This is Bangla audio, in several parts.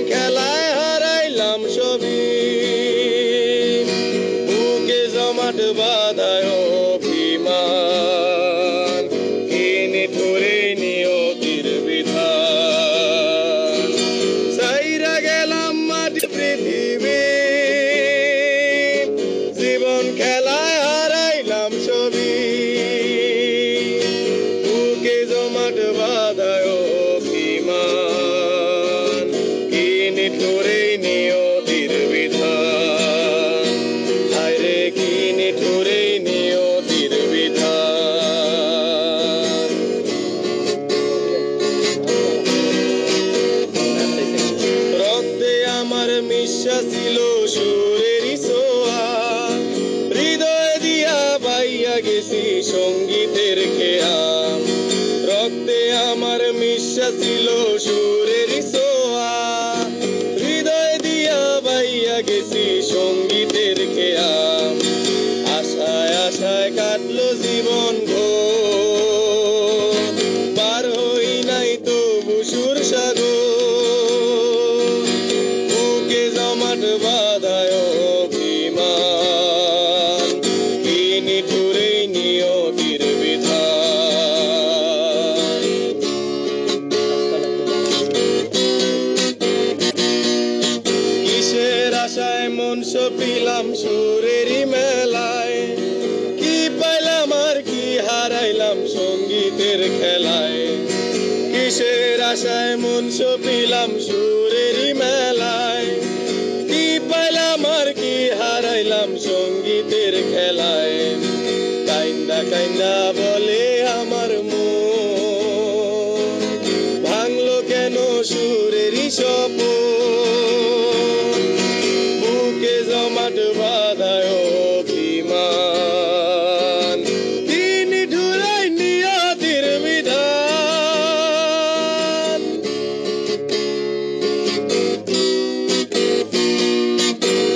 খেলায় হারাইলাম সবই বুকে জমাট বাঁধায় অভিমান কিনে ধরে নিয়তির বিধান সাইরা গেলাম মাটি পৃথিবী জীবন খেলায় হারাইলাম সবই বুকে জমাট বাঁধায় অভিমান কিনে ধরে নিয়তির বিধান হায়রে কিনে ধরে নিয়তির বিধান রক্তে আমার মিশা ছিল সুরেরই ছোঁয়া হৃদয় দিয়া বাইয়া গেছি সঙ্গীতের খেয়া রক্তে আমার মিশা ছিল সুরেরই ছোঁয়া হৃদয় দিয়া বাইয়া গেছি সঙ্গীতের খেয়া আশায় আশায় কাটলো জীবন ঘোর পার হই নাই তো বুসুর সাগর বুকে জমাট বাঁধায় অভিমান কিনে ধরে নিয়তির বিধান কিসের আশায় মন সপিলাম সুরেরই মেলায় কি পাইলাম আর কি হারাইলাম সঙ্গীতের খেলায় কিসের আশায় মন সপিলাম সুরেরই মেলায় কি পাইলাম আর কি হারাইলাম সঙ্গীতের খেলায় কাইন্দা কাইন্দা বলে আমার মন ভাঙলো কেন সুরেরই স্বপন বুকে জমাট বাঁধায় অভিমান কিনে ধরে নিয়তির বিধান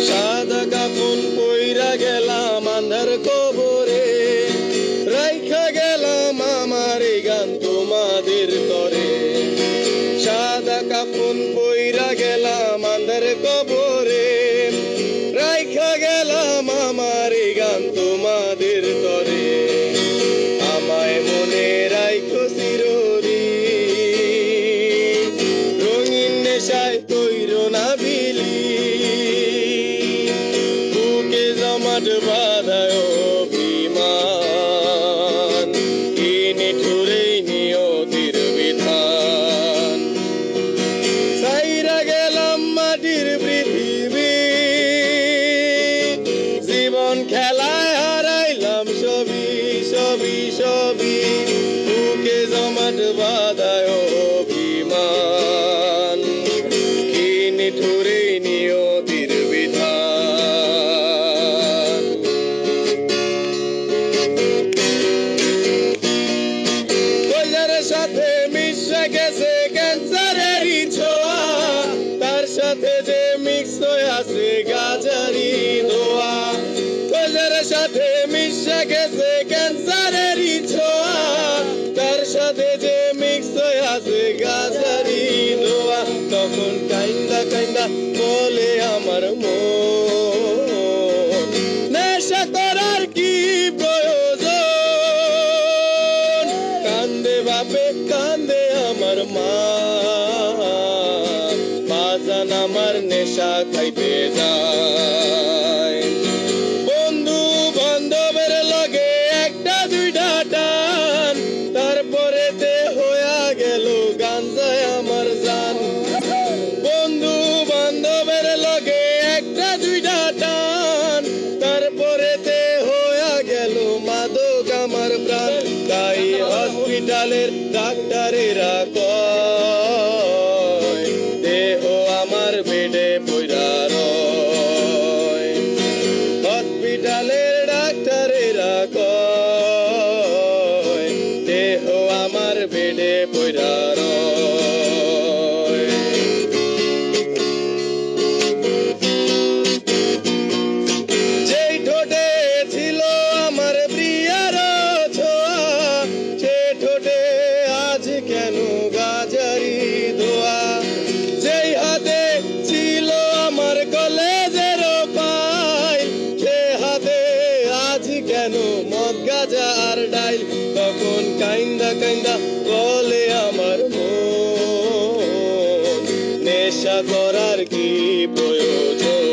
সাদা কাফন পইরা গেলাম আন্ধার কবরে রাইখা গেলাম আমার এই গান তোমাদের তরে সাদা কাফন পইরা গেলাম আন্ধার কবরে রাইখা গেলাম আমার এই গান তোমাদের তরে আমায় মনে রাইখো চিরদিন রঙিন নেশায় তৈর না বিলি বুকে জমাট বাঁধায় অভিমান কিনে ধরে নিয়তির বিধান সাইরা গেলাম মাটির পৃথিবী জীবন খেলায় হারাইলাম সবই সবই সবই বুকে জমাট বাঁধায় অভিমান কিনে ধরে নিয়তির বিধান কইলার সাথে মিশে গেছে ক্যান্সারেরই ছোঁয়া তার সাথে যে মিক্স হয়ে আছে গাজারি দোয়া কইলার সাথে মিশে গেছে ক্যান্সারেরই ছোঁয়া তার সাথে যে মিক্স হয়ে আছে গাজারি দোয়া তখন কাইন্দা কাইন্দা বলে আমার মন নেশা করার কি প্রয়োজন কান্দে বাপে কান্দে আমার মা বাজান আমার নেশা খাইতে যায় বন্ধু বান্ধবের লগে একটা দুইটা টান তারপরে তে হইয়া গেল গাঞ্জায় আমার জান বন্ধু বান্ধবের লগে একটা দুইটা টান তারপরে তে হইয়া গেল মাদক আমার প্রাণ তাই হসপিটালের ডাক্তারেরা কয় দেহ আমার বেডে পইরা রয় নেশা করার কি প্রয়োজন?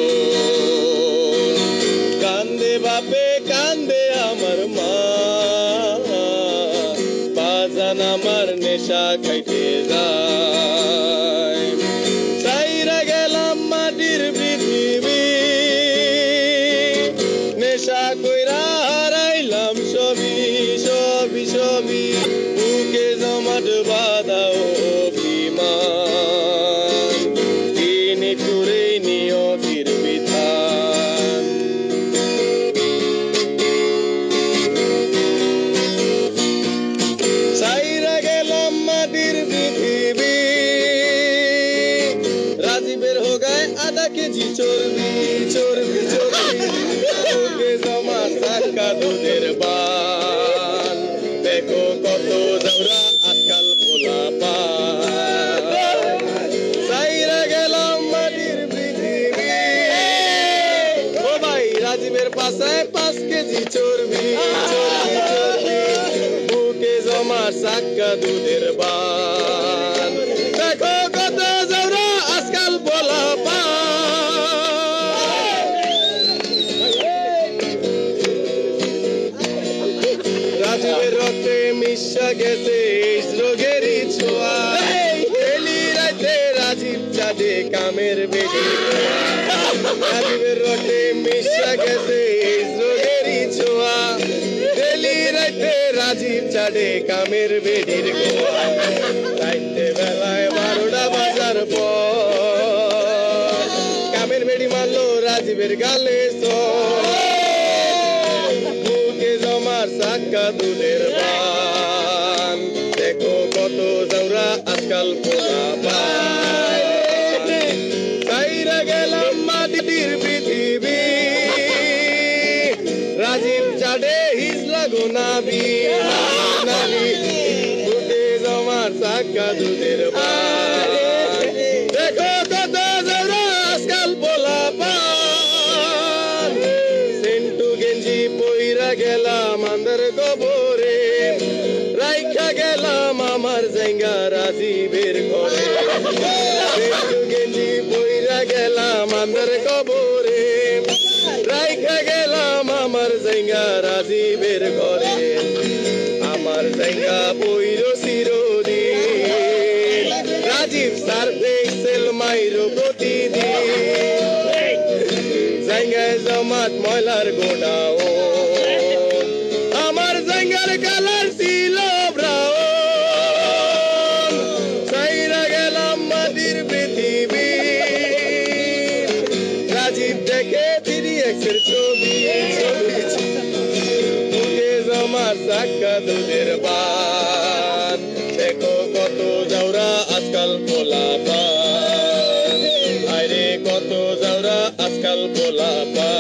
কান্দে বাপে কান্দে আমার মা, বাজান আমার নেশা খাইতে যায়। চাইরা গেলাম মাটির পৃথিবী, নেশা কইরা হারাইলাম সবই সবই সবই। বুকে জমাট বাঁধা অভিমান, তিনি করে নিয়তির বিধান। চাইরা গেলাম মাটির পৃথিবী, রাজীবের হোগায় আধা কেজি চর্বি চর্বি চর্বি। বুকে জমা টাকা দুধের বান, দেখো কত জৌরা আজকাল পোলা পান। চাইরা গেলাম মাটির পৃথিবী, ও ভাই রাজীবের পাশায় 5 কেজি চর্বি চর্বি চর্বি। বুকে জমা টাকা দুধের বান, দেখো কত জৌরা আজকাল পোলা পান। রাজীবের রক্তে মিশা গেছে এই রোগেরই ছোঁয়া, এলি রাতে রাজীব চাঁদে কামের বেশি। রাজীবের রক্তে মিশা গেছে এই রোগেরই ছোঁয়া, এলি রাতে রাজীব চাঁদে কামের বেডির গোয়া। রাইতে বেলায় 12টা বাজার পর কামের বেডি মারলো রাজীবের গালে সর। বুকে জমার চাকা দুধের বান, দেখো কত জৌরা আজকাল পোলা পান। চাইরা গেলাম মাটির পৃথিবী, রাজীব চাঁদে হিজলা গোনাবি নাবি। বুকে জমার চাকা দুধের বান, দেখো কত জৌরা আজকাল পোলা পান। সেন্টু গেঞ্জি পইরা গেলাম আন্দার কবরে, রাইখা গেলাম আমার জায়গা রাজীবের ঘরে। সেন্টু গেঞ্জি পইরা গেলাম আন্দার কবরে, রাইখা গেলাম আমার জায়গা রাজীবের ঘরে। আমার জায়গা পইর চিরদিন, রাজীব স্যার দেখছেল মাইরো প্রতিদিন। জায়গায় জমাট ময়লার গোডাও, আমার জায়গার কালার ছিল ব্রাউন। চাইরা গেলাম মাটির পৃথিবী, রাজীব দেখে 3X'ের ছবি ছবি। বুকে জমার চাকা দুধের বান, দেখো কত জৌরা আজকাল পোলা পান। আরে কত জৌরা আজকাল পোলা পান।